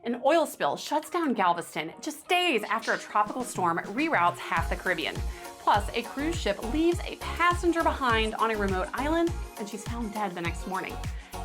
An oil spill shuts down Galveston just days after a tropical storm reroutes half the Caribbean. Plus, a cruise ship leaves a passenger behind on a remote island, and she's found dead the next morning.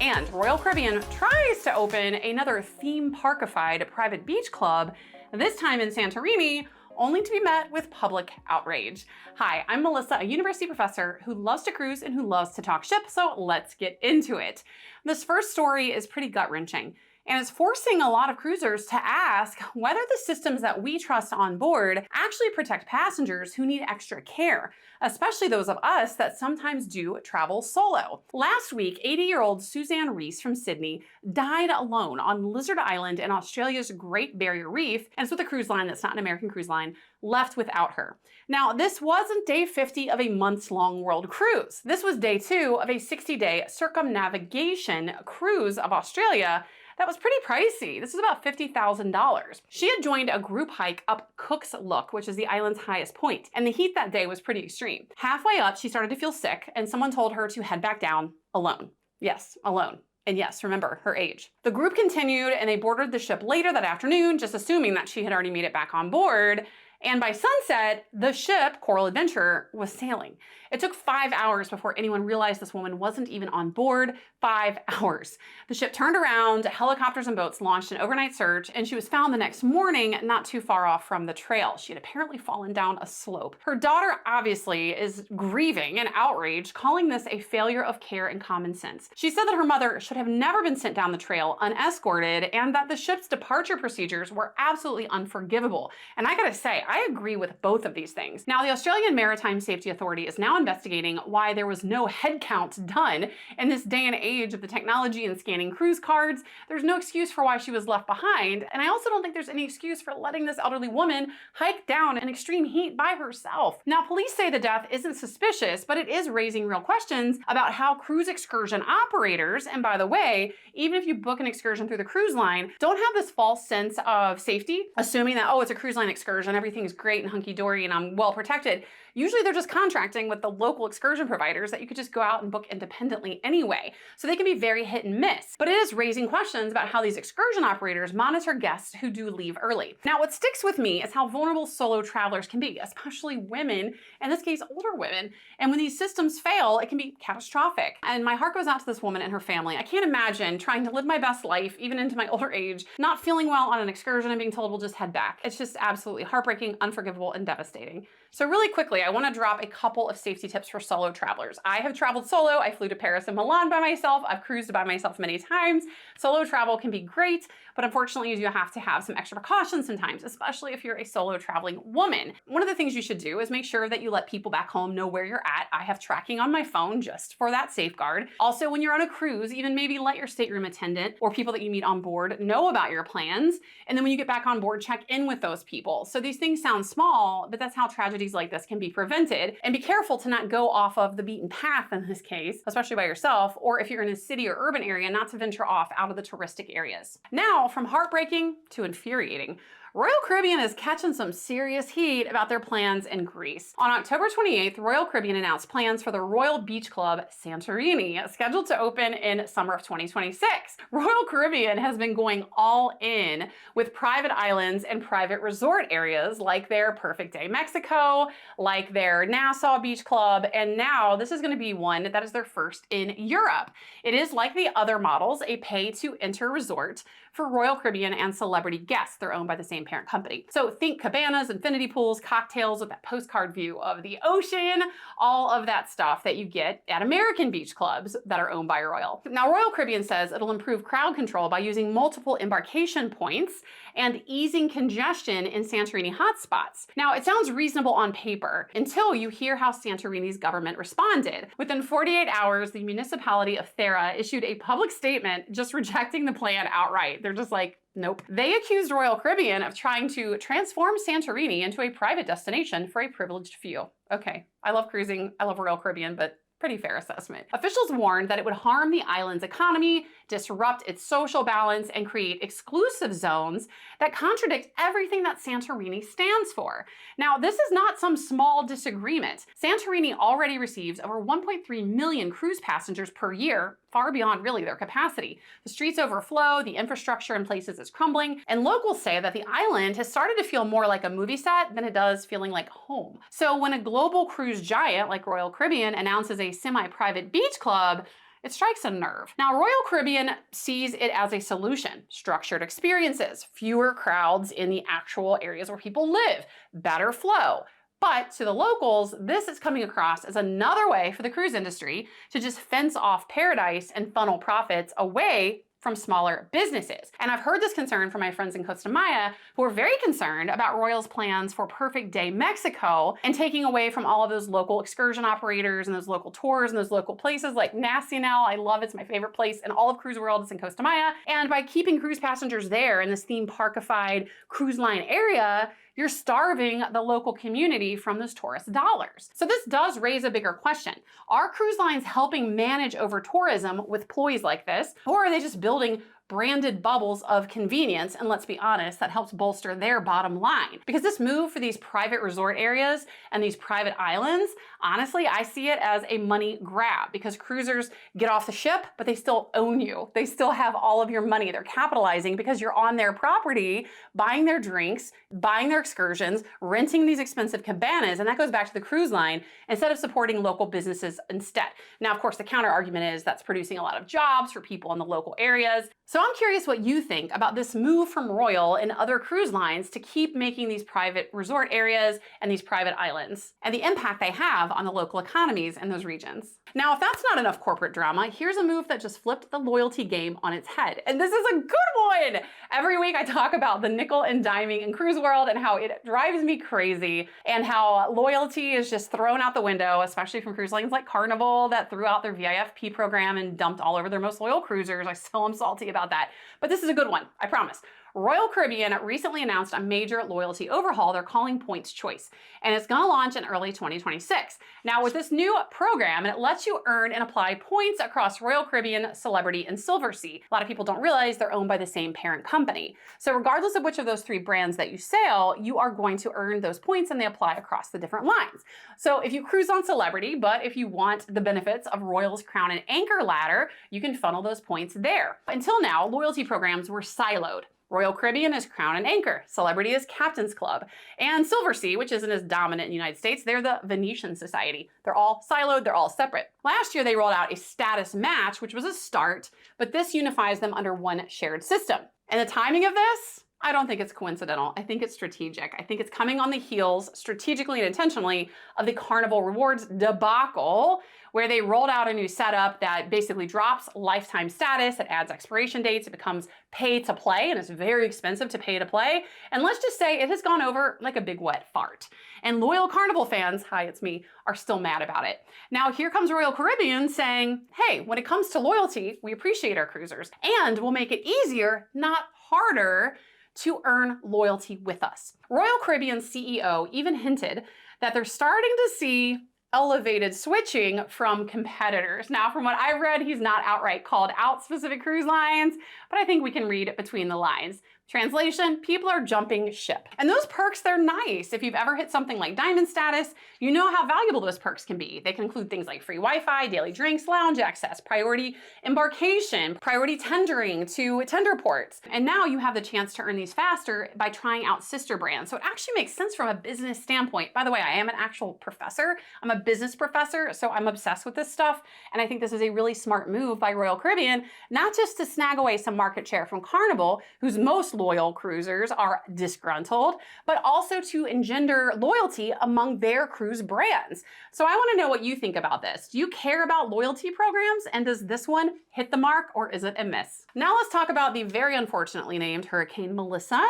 And Royal Caribbean tries to open another theme parkified private beach club, this time in Santorini, only to be met with public outrage. Hi, I'm Melissa, a university professor who loves to cruise and who loves to talk ship, so let's get into it. This first story is pretty gut-wrenching, and it's forcing a lot of cruisers to ask whether the systems that we trust on board actually protect passengers who need extra care, especially those of us that sometimes do travel solo. Last week, 80-year-old Suzanne Reese from Sydney died alone on Lizard Island in Australia's Great Barrier Reef, and it's with a cruise line that's not an American cruise line, left without her. Now, this wasn't day 50 of a months-long world cruise. This was day 2 of a 60-day circumnavigation cruise of Australia that was pretty pricey. This is about $50,000. She had joined a group hike up Cook's Look, which is the island's highest point, and the heat that day was pretty extreme. Halfway up, she started to feel sick, and someone told her to head back down alone. Yes, alone. And yes, remember, her age. The group continued, and they boarded the ship later that afternoon, just assuming that she had already made it back on board. And by sunset, the ship, Coral Adventure, was sailing. It took 5 hours before anyone realized this woman wasn't even on board. 5 hours. The ship turned around, helicopters and boats launched an overnight search, and she was found the next morning not too far off from the trail. She had apparently fallen down a slope. Her daughter obviously is grieving and outraged, calling this a failure of care and common sense. She said that her mother should have never been sent down the trail unescorted, and that the ship's departure procedures were absolutely unforgivable. And I gotta say, I agree with both of these things. Now, the Australian Maritime Safety Authority is now investigating why there was no head count done in this day and age of the technology and scanning cruise cards. There's no excuse for why she was left behind, and I also don't think there's any excuse for letting this elderly woman hike down in extreme heat by herself. Now, police say the death isn't suspicious, but it is raising real questions about how cruise excursion operators, and by the way, even if you book an excursion through the cruise line, don't have this false sense of safety, assuming that, oh, it's a cruise line excursion, everything's great and hunky-dory and I'm well protected. Usually they're just contracting with the local excursion providers that you could just go out and book independently anyway. So they can be very hit and miss. But it is raising questions about how these excursion operators monitor guests who do leave early. Now, what sticks with me is how vulnerable solo travelers can be, especially women, in this case, older women. And when these systems fail, it can be catastrophic. And my heart goes out to this woman and her family. I can't imagine trying to live my best life, even into my older age, not feeling well on an excursion and being told we'll just head back. It's just absolutely heartbreaking, unforgivable, and devastating. So really quickly, I want to drop a couple of safety tips for solo travelers. I have traveled solo. I flew to Paris and Milan by myself. I've cruised by myself many times. Solo travel can be great, but unfortunately you do have to have some extra precautions sometimes, especially if you're a solo traveling woman. One of the things you should do is make sure that you let people back home know where you're at. I have tracking on my phone just for that safeguard. Also, when you're on a cruise, even maybe let your stateroom attendant or people that you meet on board know about your plans. And then when you get back on board, check in with those people. So these things sound small, but that's how tragedies like this can be prevented. And be careful to not go off of the beaten path in this case, especially by yourself, or if you're in a city or urban area, not to venture off out of the touristic areas. Now, from heartbreaking to infuriating, Royal Caribbean is catching some serious heat about their plans in Greece. On October 28th, Royal Caribbean announced plans for the Royal Beach Club Santorini, scheduled to open in summer of 2026. Royal Caribbean has been going all in with private islands and private resort areas like their Perfect Day Mexico, like their Nassau Beach Club, and now this is going to be one that is their first in Europe. It is like the other models, a pay-to-enter resort for Royal Caribbean and celebrity guests. They're owned by the same parent company. So think cabanas, infinity pools, cocktails with that postcard view of the ocean, all of that stuff that you get at American beach clubs that are owned by Royal. Now, Royal Caribbean says it'll improve crowd control by using multiple embarkation points and easing congestion in Santorini hotspots. Now, it sounds reasonable on paper until you hear how Santorini's government responded. Within 48 hours, the municipality of Thera issued a public statement just rejecting the plan outright. They're just like, nope. They accused Royal Caribbean of trying to transform Santorini into a private destination for a privileged few. Okay, I love cruising, I love Royal Caribbean, but pretty fair assessment. Officials warned that it would harm the island's economy, disrupt its social balance, and create exclusive zones that contradict everything that Santorini stands for. Now, this is not some small disagreement. Santorini already receives over 1.3 million cruise passengers per year, far beyond really their capacity. The streets overflow, the infrastructure in places is crumbling, and locals say that the island has started to feel more like a movie set than it does feeling like home. So when a global cruise giant like Royal Caribbean announces a semi-private beach club, it strikes a nerve. Now, Royal Caribbean sees it as a solution: structured experiences, fewer crowds in the actual areas where people live, better flow. But to the locals, this is coming across as another way for the cruise industry to just fence off paradise and funnel profits away from smaller businesses. And I've heard this concern from my friends in Costa Maya, who are very concerned about Royal's plans for Perfect Day Mexico and taking away from all of those local excursion operators and those local tours and those local places like Nacional. I love it. It's my favorite place in all of cruise world. It's in Costa Maya. And by keeping cruise passengers there in this theme parkified cruise line area, you're starving the local community from those tourist dollars. So this does raise a bigger question. Are cruise lines helping manage over tourism with ploys like this, or are they just building branded bubbles of convenience? And let's be honest, that helps bolster their bottom line. Because this move for these private resort areas and these private islands, honestly, I see it as a money grab, because cruisers get off the ship, but they still own you. They still have all of your money. They're capitalizing because you're on their property, buying their drinks, buying their excursions, renting these expensive cabanas, and that goes back to the cruise line instead of supporting local businesses instead. Now, of course, the counter argument is that's producing a lot of jobs for people in the local areas. So I'm curious what you think about this move from Royal and other cruise lines to keep making these private resort areas and these private islands, and the impact they have on the local economies in those regions. Now, if that's not enough corporate drama, here's a move that just flipped the loyalty game on its head. And this is a good one! Every week I talk about the nickel and diming in cruise world and how it drives me crazy, and how loyalty is just thrown out the window, especially from cruise lines like Carnival that threw out their VIFP program and dumped all over their most loyal cruisers. I still am salty about that. But this is a good one, I promise. Royal Caribbean recently announced a major loyalty overhaul they're calling Points Choice, and it's going to launch in early 2026. Now, with this new program, it lets you earn and apply points across Royal Caribbean, Celebrity, and Silversea. A lot of people don't realize they're owned by the same parent company. So regardless of which of those three brands that you sail, you are going to earn those points, and they apply across the different lines. So if you cruise on Celebrity, but if you want the benefits of Royal's Crown and Anchor ladder, you can funnel those points there. Until now, loyalty programs were siloed. Royal Caribbean is Crown and Anchor, Celebrity is Captain's Club, and Silversea, which isn't as dominant in the United States, they're the Venetian Society. They're all siloed, they're all separate. Last year, they rolled out a status match, which was a start, but this unifies them under one shared system. And the timing of this? I don't think it's coincidental. I think it's strategic. I think it's coming on the heels, strategically and intentionally, of the Carnival Rewards debacle, where they rolled out a new setup that basically drops lifetime status, it adds expiration dates, it becomes pay to play, and it's very expensive to pay to play. And let's just say it has gone over like a big wet fart. And loyal Carnival fans, hi, it's me, are still mad about it. Now here comes Royal Caribbean saying, hey, when it comes to loyalty, we appreciate our cruisers, and we'll make it easier, not harder, to earn loyalty with us. Royal Caribbean's CEO even hinted that they're starting to see elevated switching from competitors. Now, from what I've read, he's not outright called out specific cruise lines, but I think we can read between the lines. Translation, people are jumping ship. And those perks, they're nice. If you've ever hit something like diamond status, you know how valuable those perks can be. They can include things like free Wi-Fi, daily drinks, lounge access, priority embarkation, priority tendering to tender ports. And now you have the chance to earn these faster by trying out sister brands. So it actually makes sense from a business standpoint. By the way, I am an actual professor. I'm a business professor, so I'm obsessed with this stuff. And I think this is a really smart move by Royal Caribbean, not just to snag away some market share from Carnival, whose most loyal cruisers are disgruntled, but also to engender loyalty among their cruise brands. So I want to know what you think about this. Do you care about loyalty programs, and does this one hit the mark, or is it a miss? Now let's talk about the very unfortunately named Hurricane Melissa.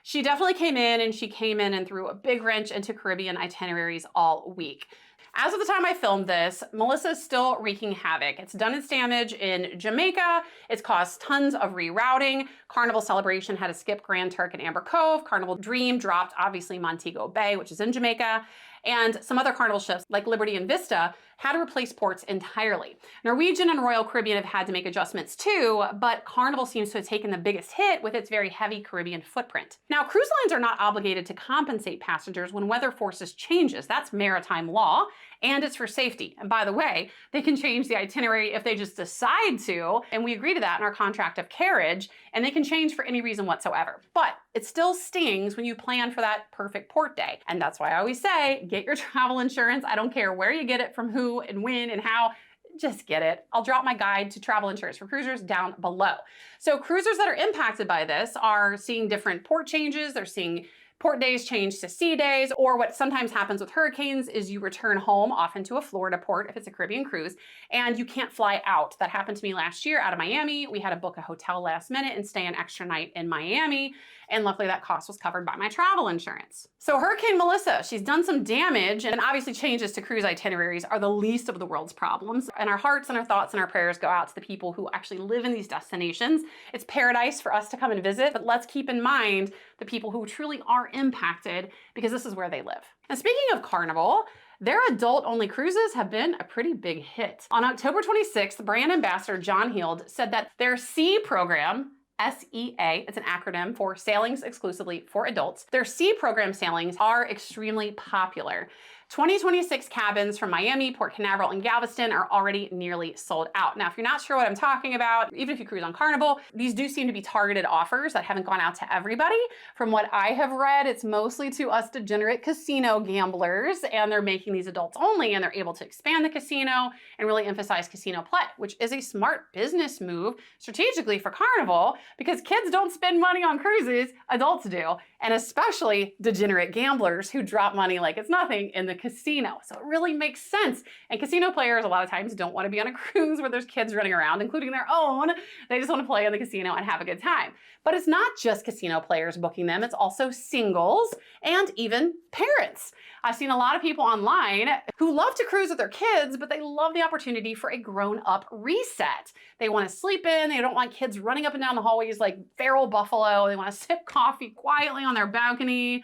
She definitely came in and threw a big wrench into Caribbean itineraries all week. As of the time I filmed this, Melissa is still wreaking havoc. It's done its damage in Jamaica. It's caused tons of rerouting. Carnival Celebration had to skip Grand Turk and Amber Cove. Carnival Dream dropped, obviously, Montego Bay, which is in Jamaica. And some other Carnival ships like Liberty and Vista had to replace ports entirely. Norwegian and Royal Caribbean have had to make adjustments too, but Carnival seems to have taken the biggest hit with its very heavy Caribbean footprint. Now, cruise lines are not obligated to compensate passengers when weather forces changes. That's maritime law, and it's for safety. And by the way, they can change the itinerary if they just decide to, and we agree to that in our contract of carriage, and they can change for any reason whatsoever. But it still stings when you plan for that perfect port day. And that's why I always say, get your travel insurance. I don't care where you get it, from who and when and how. Just get it. I'll drop my guide to travel insurance for cruisers down below. So cruisers that are impacted by this are seeing different port changes. They're seeing port days change to sea days, or what sometimes happens with hurricanes is you return home, often to a Florida port if it's a Caribbean cruise, and you can't fly out. That happened to me last year out of Miami. We had to book a hotel last minute and stay an extra night in Miami, and luckily that cost was covered by my travel insurance. So Hurricane Melissa, she's done some damage, and obviously changes to cruise itineraries are the least of the world's problems. And our hearts and our thoughts and our prayers go out to the people who actually live in these destinations. It's paradise for us to come and visit, but let's keep in mind the people who truly are impacted, because this is where they live. And speaking of Carnival, their adult-only cruises have been a pretty big hit. On October 26th, brand ambassador John Heald said that their SEA program, SEA, it's an acronym for Sailings Exclusively for Adults. Their SEA program sailings are extremely popular. 2026 cabins from Miami, Port Canaveral, and Galveston are already nearly sold out. Now, if you're not sure what I'm talking about, even if you cruise on Carnival, these do seem to be targeted offers that haven't gone out to everybody. From what I have read, it's mostly to us degenerate casino gamblers, and they're making these adults only, and they're able to expand the casino and really emphasize casino play, which is a smart business move strategically for Carnival, because kids don't spend money on cruises, adults do, and especially degenerate gamblers who drop money like it's nothing in the casino. So it really makes sense. And casino players a lot of times don't want to be on a cruise where there's kids running around, including their own. They just want to play in the casino and have a good time. But it's not just casino players booking them, it's also singles and even parents. I've seen a lot of people online who love to cruise with their kids, but they love the opportunity for a grown-up reset. They want to sleep in, they don't want kids running up and down the hallways like feral buffalo, they want to sip coffee quietly on their balcony,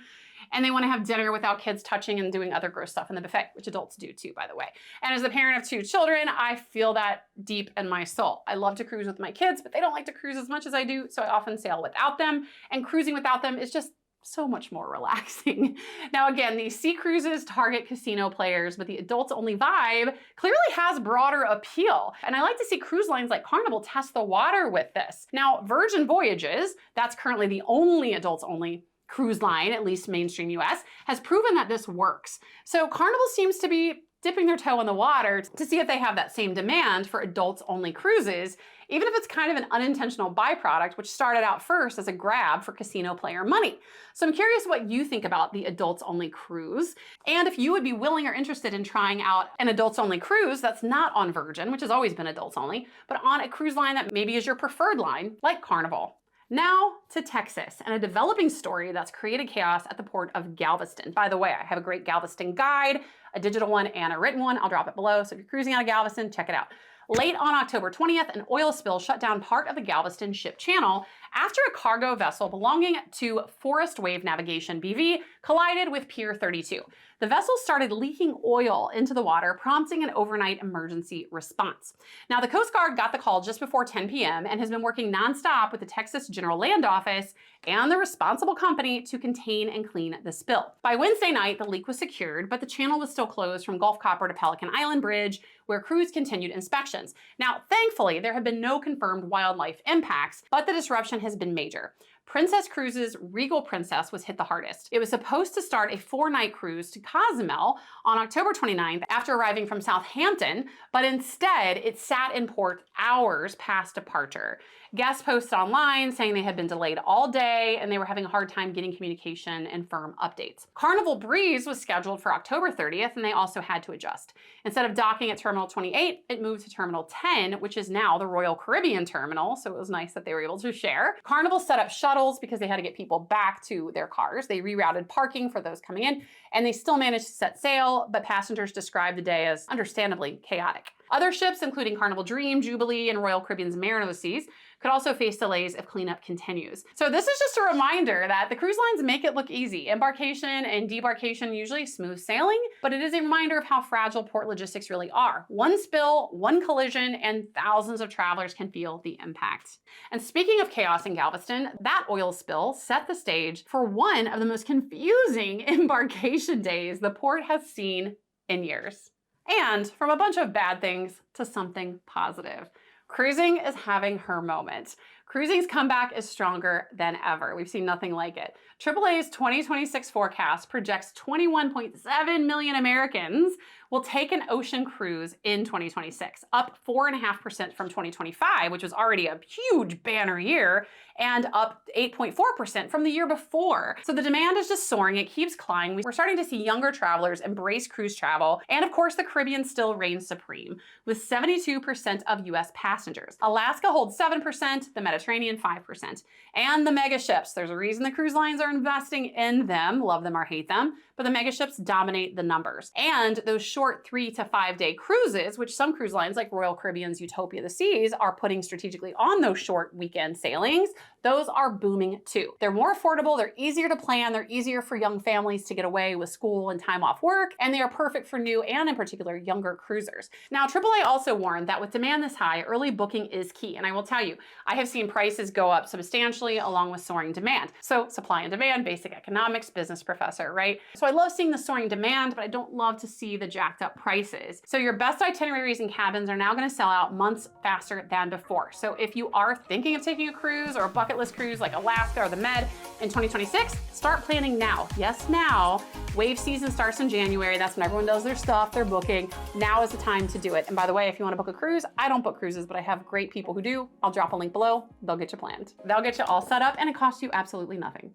and they want to have dinner without kids touching and doing other gross stuff in the buffet, which adults do too, by the way. And as a parent of 2 children, I feel that deep in my soul. I love to cruise with my kids, but they don't like to cruise as much as I do, so I often sail without them, and cruising without them is just so much more relaxing. Now again, these sea cruises target casino players, but the adults only vibe clearly has broader appeal. And I like to see cruise lines like Carnival test the water with this. Now, Virgin Voyages, that's currently the only adults only cruise line, at least mainstream US, has proven that this works. So Carnival seems to be dipping their toe in the water to see if they have that same demand for adults only cruises, even if it's kind of an unintentional byproduct, which started out first as a grab for casino player money. So I'm curious what you think about the adults only cruise, and if you would be willing or interested in trying out an adults only cruise that's not on Virgin, which has always been adults only, but on a cruise line that maybe is your preferred line, like Carnival. Now to Texas and a developing story that's created chaos at the port of Galveston. By the way, I have a great Galveston guide, a digital one and a written one. I'll drop it below. So if you're cruising out of Galveston, check it out. Late on October 20th, an oil spill shut down part of the Galveston ship channel after a cargo vessel belonging to Forest Wave Navigation BV collided with Pier 32. The vessel started leaking oil into the water, prompting an overnight emergency response. Now, the Coast Guard got the call just before 10 p.m. and has been working nonstop with the Texas General Land Office and the responsible company to contain and clean the spill. By Wednesday night, the leak was secured, but the channel was still closed from Gulf Copper to Pelican Island Bridge, where crews continued inspections. Now, thankfully, there have been no confirmed wildlife impacts, but the disruption has been major. Princess Cruises' Regal Princess was hit the hardest. It was supposed to start a 4-night cruise to Cozumel on October 29th after arriving from Southampton, but instead it sat in port hours past departure. Guests posted online saying they had been delayed all day and they were having a hard time getting communication and firm updates. Carnival Breeze was scheduled for October 30th and they also had to adjust. Instead of docking at Terminal 28, it moved to Terminal 10, which is now the Royal Caribbean terminal, so it was nice that they were able to share. Carnival set up shuttles because they had to get people back to their cars. They rerouted parking for those coming in, and they still managed to set sail, but passengers described the day as understandably chaotic. Other ships, including Carnival Dream, Jubilee, and Royal Caribbean's Mariner Seas, could also face delays if cleanup continues. So this is just a reminder that the cruise lines make it look easy. Embarkation and debarkation usually smooth sailing, but it is a reminder of how fragile port logistics really are. One spill, one collision, and thousands of travelers can feel the impact. And speaking of chaos in Galveston, that oil spill set the stage for one of the most confusing embarkation days the port has seen in years. And from a bunch of bad things to something positive. Cruising is having her moment. Cruising's comeback is stronger than ever. We've seen nothing like it. AAA's 2026 forecast projects 21.7 million Americans will take an ocean cruise in 2026, up 4.5% from 2025, which was already a huge banner year, and up 8.4% from the year before. So the demand is just soaring. It keeps climbing. We're starting to see younger travelers embrace cruise travel. And of course, the Caribbean still reigns supreme with 72% of US passengers. Alaska holds 7%, the Mediterranean 5%. And the mega ships, there's a reason the cruise lines are investing in them, love them or hate them, but the mega ships dominate the numbers. And those short 3 to 5 day cruises, which some cruise lines like Royal Caribbean's Utopia of the Seas are putting strategically on those short weekend sailings, those are booming too. They're more affordable, they're easier to plan, they're easier for young families to get away with school and time off work, and they are perfect for new and in particular younger cruisers. Now, AAA also warned that with demand this high, early booking is key. And I will tell you, I have seen prices go up substantially along with soaring demand. So supply and demand, basic economics, business professor, right? So I love seeing the soaring demand, but I don't love to see the jacked up prices. So your best itineraries and cabins are now going to sell out months faster than before. So if you are thinking of taking a cruise or a bucket list cruise like Alaska or the Med in 2026, start planning now. Yes, now. Wave season starts in January. That's when everyone does their stuff, they're booking. Now is the time to do it. And by the way, if you want to book a cruise, I don't book cruises, but I have great people who do. I'll drop a link below. They'll get you planned. They'll get you all set up and it costs you absolutely nothing.